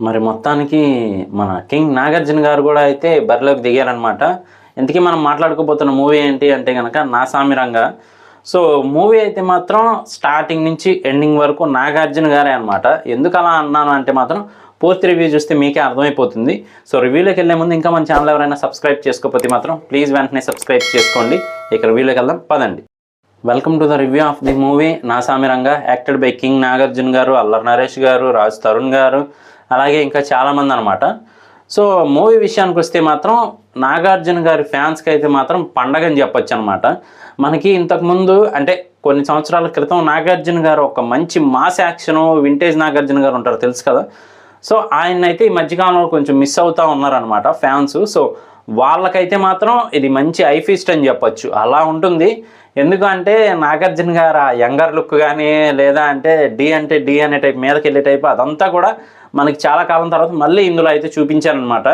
మరి మొత్తానికి మన కింగ్ నాగార్జున గారు కూడా అయితే బరిలోకి దిగారనమాట. ఇంతకీ మనం మాట్లాడుకోబోతున్న మూవీ ఏంటి అంటే కనుక నా సామిరంగా. సో మూవీ అయితే మాత్రం స్టార్టింగ్ నుంచి ఎండింగ్ వరకు నాగార్జున గారే అనమాట. ఎందుకు అలా అన్నాను అంటే మాత్రం పూర్తి రివ్యూ చూస్తే మీకే అర్థమైపోతుంది. సో రివ్యూలోకి వెళ్ళే ముందు ఇంకా మన ఛానల్ ఎవరైనా సబ్స్క్రైబ్ చేసుకోకపోతే మాత్రం ప్లీజ్ వెంటనే సబ్స్క్రైబ్ చేసుకోండి. ఇక రివ్యూలోకి వెళ్దాం పదండి. Welcome to the review of the movie నా సామిరంగా, యాక్టెడ్ బై కింగ్ నాగార్జున గారు, అల్లరి నరేష్ గారు, రాజ్ తరుణ్ గారు, అలాగే ఇంకా చాలామంది అనమాట. సో మూవీ విషయానికి వస్తే మాత్రం నాగార్జున గారి ఫ్యాన్స్కి అయితే మాత్రం పండగ అని చెప్పొచ్చు అనమాట. మనకి ఇంతకుముందు అంటే కొన్ని సంవత్సరాల క్రితం నాగార్జున గారు ఒక మంచి మాస్ యాక్షను వింటేజ్ నాగార్జున గారు ఉంటారు తెలుసు కదా. సో ఆయన అయితే ఈ మధ్యకాలంలో కొంచెం మిస్ అవుతూ ఉన్నారనమాట ఫ్యాన్స్. సో వాళ్ళకైతే మాత్రం ఇది మంచి ఐ ఫీస్ట్ అని చెప్పొచ్చు, అలా ఉంటుంది. ఎందుకంటే నాగార్జున గారు ఆ యంగర్ లుక్ కానీ లేదా అంటే డి అనే టైప్ మీదకి వెళ్ళే టైప్ అదంతా కూడా మనకి చాలా కాలం తర్వాత మళ్ళీ ఇందులో అయితే చూపించారనమాట.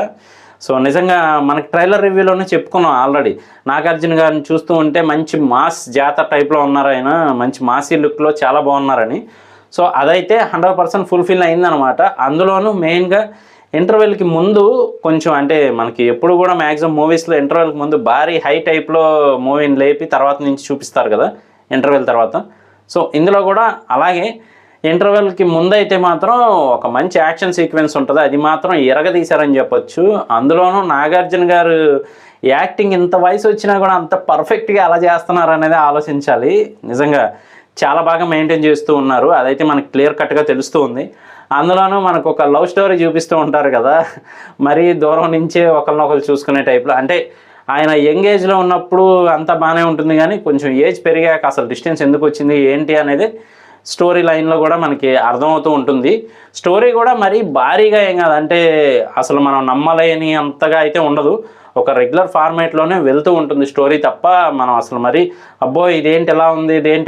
సో నిజంగా మనకి ట్రైలర్ రివ్యూలోనే చెప్పుకున్నాం ఆల్రెడీ, నాగార్జున గారిని చూస్తూ ఉంటే మంచి మాస్ జాతర టైప్లో ఉన్నారు, ఆయన మంచి మాసీ లుక్లో చాలా బాగున్నారని. సో అదైతే 100% ఫుల్ఫిల్ అయిందనమాట. అందులోనూ మెయిన్గా ఇంటర్వెల్కి ముందు కొంచెం అంటే మనకి ఎప్పుడు కూడా మ్యాక్సిమం మూవీస్లో ఇంటర్వెల్కి ముందు భారీ హై టైప్లో మూవీని లేపి తర్వాత నుంచి చూపిస్తారు కదా ఇంటర్వెల్ తర్వాత. సో ఇందులో కూడా అలాగే ఇంటర్వెల్కి ముందైతే మాత్రం ఒక మంచి యాక్షన్ సీక్వెన్స్ ఉంటుంది, అది మాత్రం ఎరగదీశారని చెప్పొచ్చు. అందులోనూ నాగార్జున గారు యాక్టింగ్ ఇంత వయసు వచ్చినా కూడా అంత పర్ఫెక్ట్గా ఎలా చేస్తున్నారు అనేది ఆలోచించాలి. నిజంగా చాలా బాగా మెయింటైన్ చేస్తూ ఉన్నారు, అదైతే మనకు క్లియర్ కట్గా తెలుస్తూ ఉంది. అందులోనూ మనకు ఒక లవ్ స్టోరీ చూపిస్తూ ఉంటారు కదా, మరీ దూరం నుంచే ఒకరినొకరు చూసుకునే టైప్లో. అంటే ఆయన యంగ్ ఏజ్లో ఉన్నప్పుడు అంతా బాగానే ఉంటుంది, కానీ కొంచెం ఏజ్ పెరిగాక అసలు డిస్టెన్స్ ఎందుకు వచ్చింది ఏంటి అనేది స్టోరీ లైన్లో కూడా మనకి అర్థమవుతూ ఉంటుంది. స్టోరీ కూడా మరీ భారీగా ఏం కాదు, అంటే అసలు మనం నమ్మలేని అంతగా అయితే ఉండదు, ఒక రెగ్యులర్ ఫార్మేట్లోనే వెళ్తూ ఉంటుంది స్టోరీ తప్ప మనం అసలు మరి అబ్బో ఇదేంటి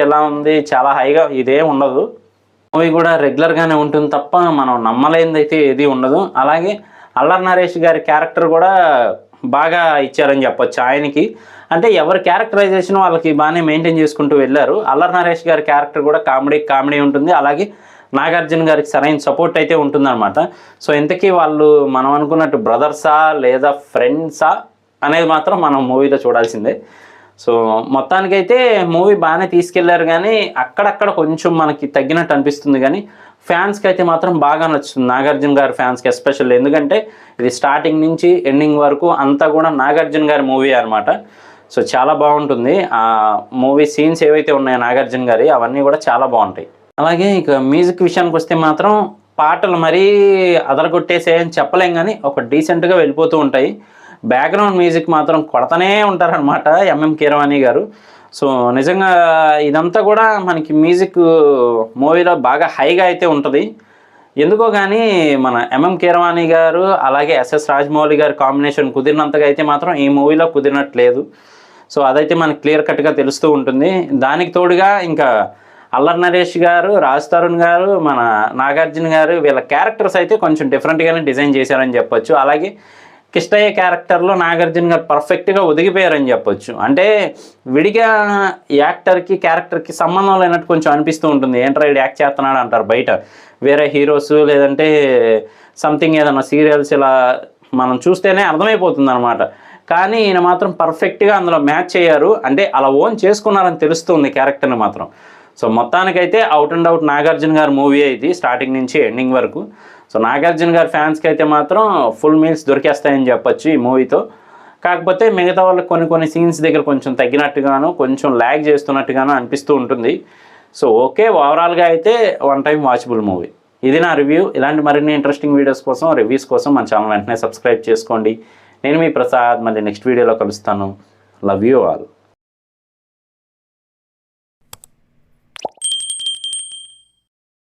ఎలా ఉంది చాలా హైగా ఇదేం ఉండదు. మూవీ కూడా రెగ్యులర్గానే ఉంటుంది తప్ప మనం నమ్మలేనిది అయితే ఏది ఉండదు. అలాగే అల్లరి నరేష్ గారి క్యారెక్టర్ కూడా బాగా ఇచ్చారని చెప్పొచ్చు ఆయనకి. అంటే ఎవరి క్యారెక్టరైజేషన్ వాళ్ళకి బాగానే మెయింటైన్ చేసుకుంటూ వెళ్ళారు. అల్లరి నరేష్ గారి క్యారెక్టర్ కూడా కామెడీ ఉంటుంది, అలాగే నాగార్జున గారికి సరైన సపోర్ట్ అయితే ఉంటుందన్నమాట. సో ఇంతకీ వాళ్ళు మనం అనుకున్నట్టు బ్రదర్సా లేదా ఫ్రెండ్సా అనేది మాత్రం మనం మూవీలో చూడాల్సిందే. సో మొత్తానికైతే మూవీ బాగానే తీసుకెళ్లారు, కానీ అక్కడక్కడ కొంచెం మనకి తగ్గినట్టు అనిపిస్తుంది. కానీ ఫ్యాన్స్కి అయితే మాత్రం బాగా నచ్చుతుంది, నాగార్జున గారి ఫ్యాన్స్కి ఎస్పెషల్లీ. ఎందుకంటే ఇది స్టార్టింగ్ నుంచి ఎండింగ్ వరకు అంతా కూడా నాగార్జున గారి మూవీ అనమాట. సో చాలా బాగుంటుంది. ఆ మూవీ సీన్స్ ఏవైతే ఉన్నాయో నాగార్జున గారి అవన్నీ కూడా చాలా బాగుంటాయి. అలాగే ఇక మ్యూజిక్ విషయానికి వస్తే మాత్రం పాటలు మరీ అదరగొట్టేసేయని చెప్పలేం, కానీ ఒక డీసెంట్గా వెళ్ళిపోతూ ఉంటాయి. బ్యాక్గ్రౌండ్ మ్యూజిక్ మాత్రం కొడతనే ఉంటారనమాట ఎంఎం కీరవాణి గారు. సో నిజంగా ఇదంతా కూడా మనకి మ్యూజిక్ మూవీలో బాగా హైగా అయితే ఉంటుంది. ఎందుకో కానీ మన ఎంఎం కీరవాణి గారు అలాగే ఎస్ఎస్ రాజమౌళి గారి కాంబినేషన్ కుదిరినంతగా అయితే మాత్రం ఈ మూవీలో కుదిరినట్లేదు. సో అదైతే మనకి క్లియర్ కట్గా తెలుస్తూ ఉంటుంది. దానికి తోడుగా ఇంకా అల్లరి నరేష్ గారు, రాజ్ తరుణ్ గారు, మన నాగార్జున గారు వీళ్ళ క్యారెక్టర్స్ అయితే కొంచెం డిఫరెంట్గానే డిజైన్ చేశారని చెప్పొచ్చు. అలాగే కిష్టయ్య క్యారెక్టర్లో నాగార్జున గారు పర్ఫెక్ట్గా ఒదిగిపోయారని చెప్పొచ్చు. అంటే విడిగా యాక్టర్కి క్యారెక్టర్కి సంబంధం లేనట్టు కొంచెం అనిపిస్తూ ఉంటుంది, ఏంట్రా ఇది యాక్ట్ చేస్తున్నాడు అంటారు బయట వేరే హీరోస్ లేదంటే సంథింగ్ ఏదన్నా సీరియల్స్ ఇలా మనం చూస్తేనే అర్థమైపోతుంది అనమాట. కానీ ఈయన మాత్రం పర్ఫెక్ట్గా అందులో మ్యాచ్ అయ్యారు, అంటే అలా ఓన్ చేసుకున్నారని తెలుస్తుంది క్యారెక్టర్ని మాత్రం. సో మొత్తానికైతే అవుట్ అండ్ అవుట్ నాగార్జున గారి మూవీ ఇది స్టార్టింగ్ నుంచి ఎండింగ్ వరకు. సో నాగార్జున గారి ఫ్యాన్స్కి అయితే మాత్రం ఫుల్ మీల్స్ దొరికేస్తాయని చెప్పొచ్చు ఈ మూవీతో. కాకపోతే మిగతా వాళ్ళకి కొన్ని సీన్స్ దగ్గర కొంచెం తగ్గినట్టుగాను కొంచెం ల్యాగ్ చేస్తున్నట్టుగాను అనిపిస్తూ ఉంటుంది. సో ఓకే, ఓవరాల్గా అయితే వన్ టైం వాచబుల్ మూవీ. ఇది నా రివ్యూ. ఇలాంటి మరిన్ని ఇంట్రెస్టింగ్ వీడియోస్ కోసం రివ్యూస్ కోసం మన ఛానల్ వెంటనే సబ్స్క్రైబ్ చేసుకోండి. నేను మీ ప్రసాద్, మళ్ళీ నెక్స్ట్ వీడియోలో కలుస్తాను. Love you all.